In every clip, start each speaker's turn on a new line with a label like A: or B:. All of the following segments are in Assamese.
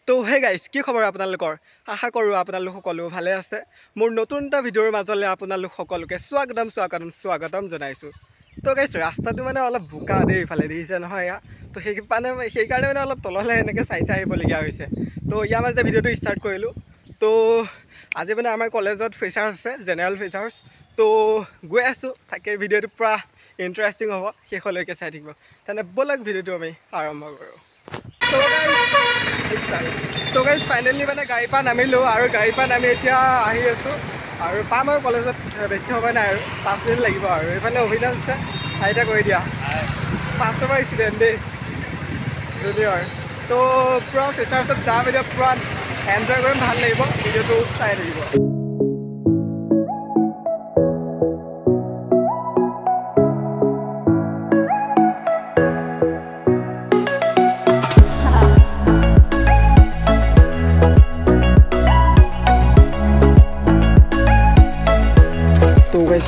A: তো হে গাইজ কি খবৰ আপোনালোকৰ আশা কৰোঁ আপোনালোক সকলো ভালে আছে মোৰ নতুন এটা ভিডিঅ'ৰ মাজলৈ আপোনালোক সকলোকে স্বাগতম জনাইছোঁ তো গাইজ ৰাস্তাটো মানে অলপ বোকা দেই ইফালে দেখিছে নহয় এয়া তো সেইকাৰণে মানে অলপ তললৈ এনেকৈ চাই আহিবলগীয়া হৈছে তো ইয়াৰ মাজতে ভিডিঅ'টো ষ্টাৰ্ট কৰিলোঁ তো আজি মানে আমাৰ কলেজত ফ্ৰেচাৰ্ছ আছে জেনেৰেল ফ্ৰেচাৰ্ছ তো গৈ আছোঁ তাকে ভিডিঅ'টো পূৰা ইণ্টাৰেষ্টিং হ'ব শেষলৈকে চাই থাকিব তেনে ব'লক ভিডিঅ'টো আমি আৰম্ভ কৰোঁ তো গাইজ ফাইনেলি মানে গাড়ীৰ পৰা নামিলোঁ আৰু গাড়ীৰ পৰা নামি এতিয়া আহি আছোঁ আৰু পাম আৰু কলেজত বেছি সময় নাই আৰু 5 মিনিট লাগিব আৰু এইফালে অভিযান আছে চাৰিটা কৰি দিয়া 5 নম্বৰ ষ্টুডেণ্ট দেই জুনিয়ৰ তো পূৰা ফ্ৰেচাৰ্ছত যাম এতিয়া পূৰা এনজয় কৰিম ভাল লাগিব ভিডিঅ'টো চাই থাকিব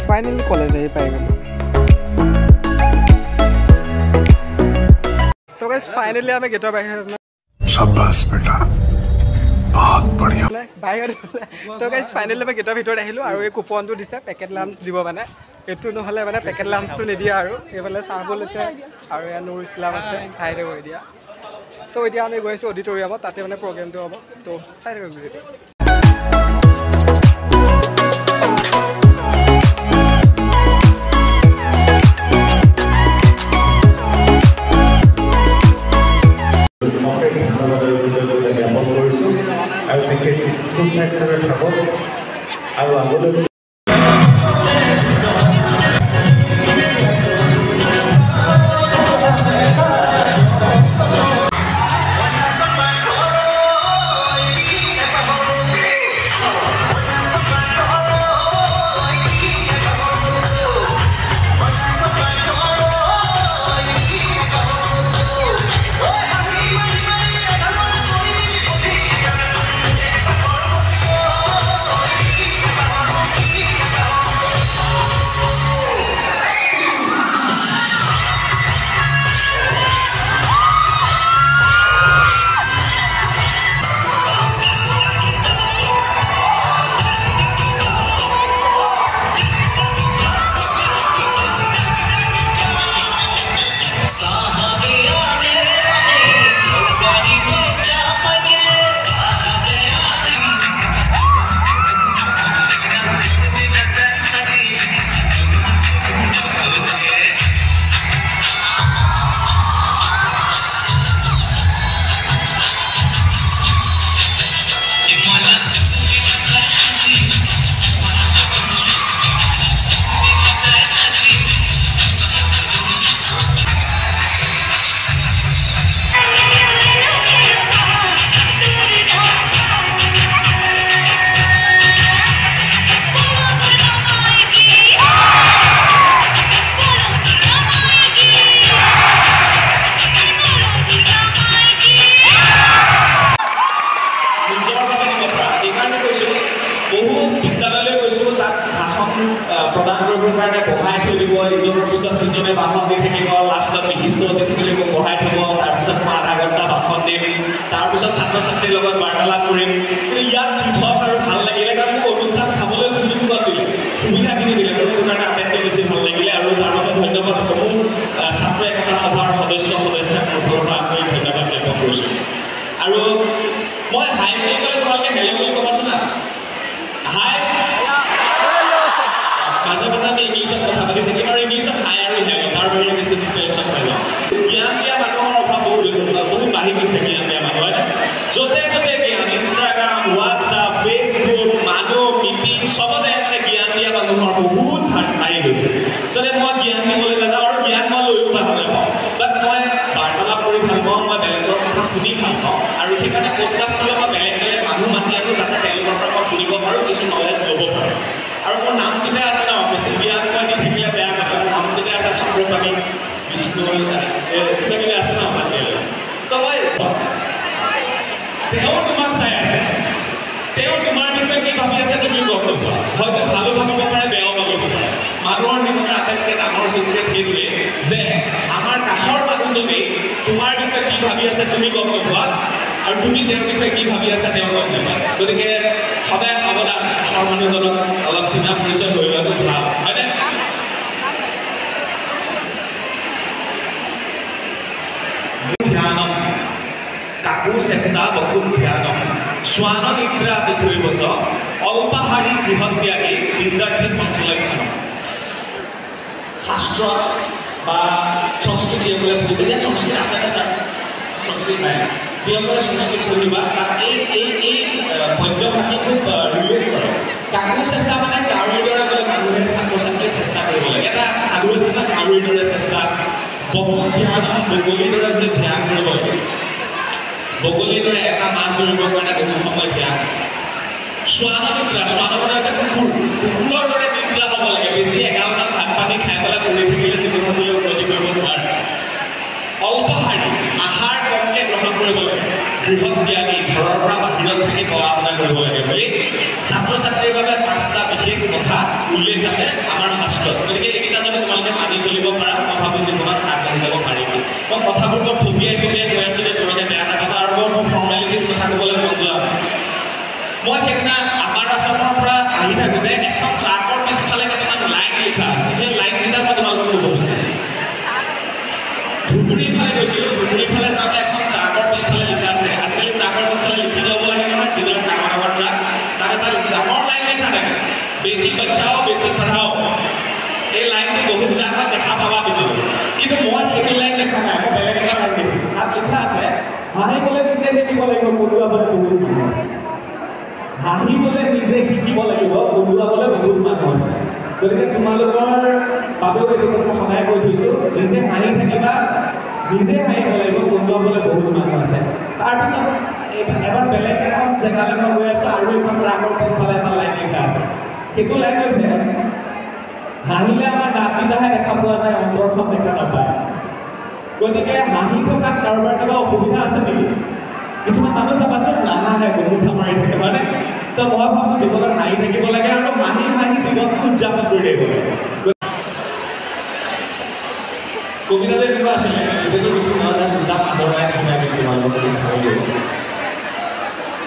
A: फाइनली कॉलेज आही पाई गलो तो गाइस फाइनली हमें गेटर बाहर
B: शाबाश बेटा बहुत बढ़िया
A: बाहर तो गाइस फाइनली मैं गेटर ভিতৰত আহিলো আৰু এই কুপনটো দিছে পেকেট লাঞ্চ দিব মানে এটো নহলে মানে পেকেট লাঞ্চটো নিদিয়া আৰু এফালে চাহবল আছে আৰু এ নুৰ ইছলাম আছে খাইৰে হৈ দিয়া তো এতিয়া আমি গৈছো অডিটৰিয়ামত তাতে মানে প্ৰগ্ৰামটো হ'ব তো চাই থাকক ভিডিঅ'টো
C: আৰু আগলৈ प्रदान करने बढ़ाई थी इजर पिछत इजने भाषण दी थी लास्ट विशिष्ट अतिथि बढ़ाई थी तरह मैं आधा घंटा भाषण दिम तरह छात्र छात्री वार्तालाप कर पृथक और भल लगे कारण मैं अनुष्ठान चाबले सुযোগ दिले सुविधाखिनि दिले कारण आटाइतকৈ बेছি ভাল লাগিলে और तार धन्यवाद समूह छात्र एकता सभार सदस्य আমি धन्यवाद ज्ञापन কৰিছো और मैं हाई বুলি ক'লে তোমালোকে হেল্ল বুলি ক'বাচোন না हाई माजे माजे আমি ইংলিশত কথা পাতি থাকিম আৰু ইংলিশত হাই আৰু হেল্ল তাৰ বাহিৰে বেছি ডিসকাশন হয় না জ্ঞান দিয়া মানুহৰ অভাৱ বহুত বাঢ়ি গৈছে জ্ঞান দিয়া মানুহ হয় যতে যতে জ্ঞান ইনষ্টাগ্ৰাম হোৱাটছআপ ফেচবুক মানুহ মিটিং সবতে মানে জ্ঞান দিয়া মানুহৰ বহুত বাঢ়ি গৈছে যদি মই জ্ঞান দিবলৈ নাযাওঁ আৰু জ্ঞান মই লৈও ভাল নাপাওঁ বাট মই বাৰ্তালাপ কৰি ভাল পাওঁ মই বেলেগৰ কথা শুনি ভাল পাওঁ আৰু সেইকাৰণে পডকাষ্টলৈ মই বেলেগ বেলেগ মানুহ মাতি আনো যাতে তেওঁলোকৰ পৰা মই শুনিব পাৰোঁ কিছু নলেজ ল'ব পাৰোঁ और मोर नाम किते আছে না বেছি জ্ঞান মই দি থাকিলে বেয়া কথা নাম কিতে আছে চক্ৰপাণী বিষ্ণু কিতে আছে না মাতে তো মই তেও তোমাক চাই আছে তেও তোমাৰ বিষয়ে কি ভাবি আছে তুমি গম নোপোৱা হয়তো ভালো ভাবিব পাৰে বেয়াও ভাবিব পাৰে মানুহৰ জীৱনৰ আটাইতকৈ ডাঙৰ চিক্ৰেট সেইটোৱে যে আমাৰ কাষৰ মানুহজনে তোমাৰ বিষয়ে কি ভাবি আছে তুমি গম নোপোৱা আৰু তুমি তেওঁৰ বিষয়ে কি ভাবি আছা তেওঁ গম নাপায় গতিকে সদায় সাৱধান কাষৰ মানুহজনক অলপ চিনা পৰিচয় হৈ লোৱাটো ভাল হয়নে ধ্যানম কাকো চেষ্টা বহুত ধ্যানম স্বান নিদ্ৰা পৃথিৱীবচ অল্পাহাৰী বৃহৎ ত্যাগী বিদ্যাৰ্থী পঞ্চলক্ষণ শাস্ত্ৰ বা সংস্কৃতি যিসকলে বুজিছে যে সংস্কৃতি আছে নে ছাৰ সংস্কৃতি নাই যিসকলে সংস্কৃতি পঢ়িবা তাত এই পদ্যভাষী খুব ৰিলেট কৰে কাকো চেষ্টা মানে কাউৰীৰ দৰে বোলে মানুহে ছাত্ৰ ছাত্ৰীয়ে চেষ্টা কৰিব লাগে এটা সাধু আছে না কাউৰীৰ দৰে চেষ্টা বহুত ধ্যান বগলীৰ দৰে বোলে ধ্যান কৰিব লাগে বগলীৰ দৰে এটা মাছ ধৰিবৰ কাৰণে বহু সময় ধ্যান স্বান নিদ্ৰা হৈছে কুকুৰৰ দৰে নিদ্ৰা হ'ব লাগে বেছি এগালমান ভাত পানী খাই পেলাই পৰি থাকিলে জীৱনলৈ উন্নতি কৰিব নোৱাৰে অল্পাহাৰী আহাৰ কমকে গ্ৰহণ কৰিব লাগে বৃহৎ জ্ঞানী ঘৰৰ পৰা বাহিৰত থাকি পঢ়া শুনা কৰিব লাগে বুলি ছাত্ৰ ছাত্ৰীৰ বাবে 5টা বিশেষ কথা উল্লেখ আছে আমাৰ শাস্ত্ৰত গতিকে এইকেইটা যদি তোমালোকে মানি চলিব পাৰা মই ভাবোঁ জীৱনত আগবাঢ়ি যাব পাৰিব মই কথাবোৰ বৰ ঠকিয়াই কৈ আছোঁ যে তোমালোকে বেয়া নাপাবা আৰু বৰ ফৰ্মেলিটিজ কথা ক'বলৈ মন যোৱা মই সেইদিনা আমাৰ আশ্ৰমৰ পৰা আহি থাকোঁতে এখন ট্ৰাকৰ পিছফালে কেইটামান লাইন লিখা আছে সেই লাইনকেইটা মই তোমালোকক ক'ব বিচাৰিছোঁ ধুবুৰীৰ ফালে গৈছিলোঁ ধুবুৰীৰ ফালে যাওঁতে এখন ট্ৰাকৰ পিছফালে লিখা আছে আজিকালি ট্ৰাকৰ পিছফালে লিখি ল'ব লাগে নহয় যিবিলাক ডাঙৰ ডাঙৰ ট্ৰাক তাত এটা ডাঙৰ লাইন লিখা থাকে বেটি বচাও বেটি পঢ়াও এই লাইনটো বহুত ট্ৰাকত দেখা পাবা কিন্তু মই সেইটো লাইন দেখা নাই মই বেলেগ এটা লাইন দেখিছোঁ তাত লিখা আছে হাঁহিবলৈ নিজে শিকিব লাগিব পঢ়ুৱাবলৈ বহুত মানুহ হাঁহিবলৈ নিজে শিকিব লাগিব পঢ়ুৱাবলৈ বহুত মানুহ আছে গতিকে তোমালোকৰ বাবেও এইটো কথা সদায় কৈ থৈছোঁ নিজে হাঁহি থাকিবা নিজে হাঁহিব লাগিব পঢ়ুৱাবলৈ বহুত মানুহ আছে তাৰপিছত এবাৰ বেলেগ এখন জেগালৈ মই গৈ আছোঁ আৰু এখন ট্ৰাকৰ পিছফালে এটা লাইন লিখা আছে সেইটো লাইন হৈছে হাঁহিলে আমাৰ দাঁতকেইটাহে দেখা পোৱা যায় অন্তৰখন দেখা নাপায় গতিকে হাঁহি থকাত কাৰোবাৰ কিবা অসুবিধা আছে নেকি কিছুমান মানুহ চাবাচোন নাহাঁহে গুমুঠা মাৰি থাকে হয়নে তো মই ভাবোঁ জীৱনত হাঁহি থাকিব লাগে আৰু হাঁহি হাঁহি জীৱনটো উদযাপন কৰি থাকিব লাগে কবিতাটো এনেকুৱা আছিলে এইটো লিখি নাযায় দুটা আদৰাই ধুনীয়াকৈ তোমালোকৰ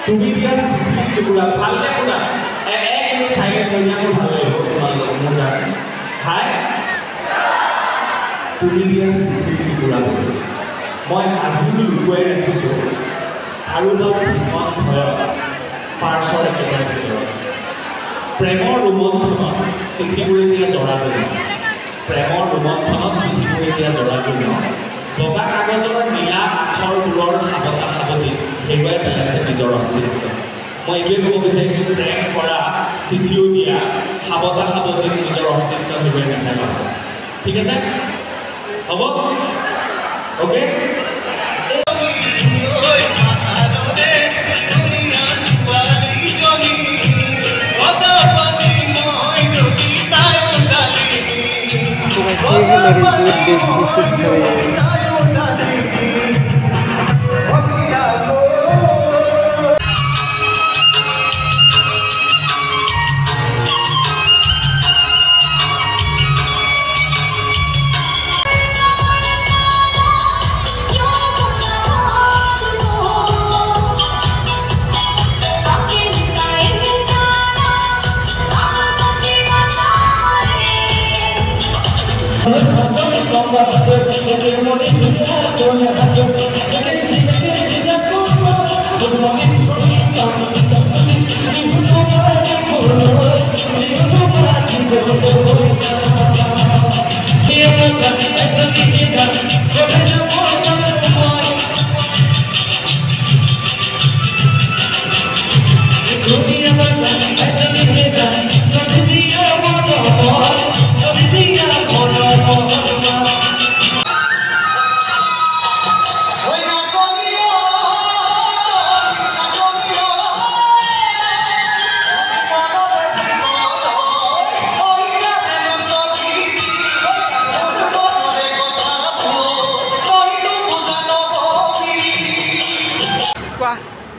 C: তুমি দিয়া টুকুৰা ভালকৈ শুনা এক চাইকে ধুনীয়াকৈ ভাল লাগিব তোমালোকৰ মোৰ কাৰণে হাই তুমি দিয়া টুকুৰা মই আজিও লুকুৱাই ৰাখিছোঁ আৰু মন ভয় পাৰ্চৰ একেবাৰে ভিতৰত প্ৰেমৰ ৰোমন্থনত চিঠিবোৰে দিয়া জৰাজীৰ্ণ প্ৰেমৰ ৰোমন্থনত চিঠিবোৰে দিয়া জৰাজীৰ্ণ বগা কাগজৰ নীলা আখৰবোৰৰ সাৱতা সাৱটি হেৰুৱাই পেলাইছে নিজৰ অস্তিত্ব মই এইটোৱে ক'ব বিচাৰিছোঁ প্ৰেম কৰা চিঠিও দিয়া সাৱতা সাৱটিক নিজৰ অস্তিত্ব হেৰুৱাই নেপেলাব ঠিক আছে হ'ব অ'কে
A: ये है मेरी दूध बेइज्जती सब्सक्राइब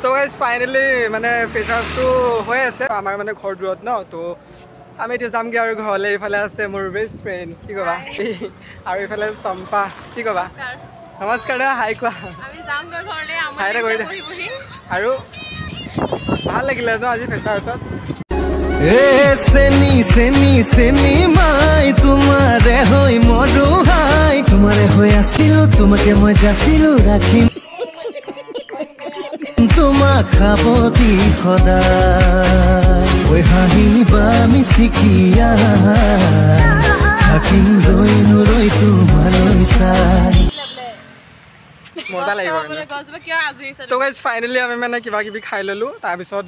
A: তো গাইজ ফাইনেলি মানে ফেচাৰ্ছটো হৈ আছে আমাৰ মানে ঘৰ দূৰত ন তো আমি এতিয়া যামগৈ আৰু ঘৰলৈ এইফালে আছে মোৰ বেষ্ট ফ্ৰেণ্ড কি ক'বা আৰু এইফালে চম্পা কি ক'বা নমস্কাৰ হাই কোৱা
D: আমি যাম গৈ ঘৰলে
A: হাই এটা কৰি দে আৰু ভাল লাগিলে ন আজি ফেচাৰ্ছত
E: চেনি চেনি চেনি মাই তোমাৰে হৈ মধুহাই তোমাৰে হৈ আছিলো তোমাকে মই যাচিলো ৰাখিম তোমাক খাবতি সদায় ঐ হাঁহিবা মিচিকিয়া থাকিম ৰৈ নৰৈ তোমালৈ চাই
A: মজা লাগিব
D: গছজোপা কিয় আজৰিছে
A: তো গাইজ ফাইনেলি আমি মানে কিবা কিবি খাই ল'লোঁ তাৰপিছত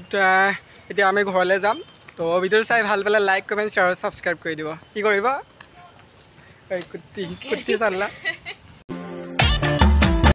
A: এতিয়া আমি ঘৰলৈ যাম তো ভিডিঅ'টো চাই ভাল পালে লাইক কমেণ্ট শ্বেয়াৰ ছাবস্ক্ৰাইব কৰি দিব কি কৰিব কুৰ্তি চালা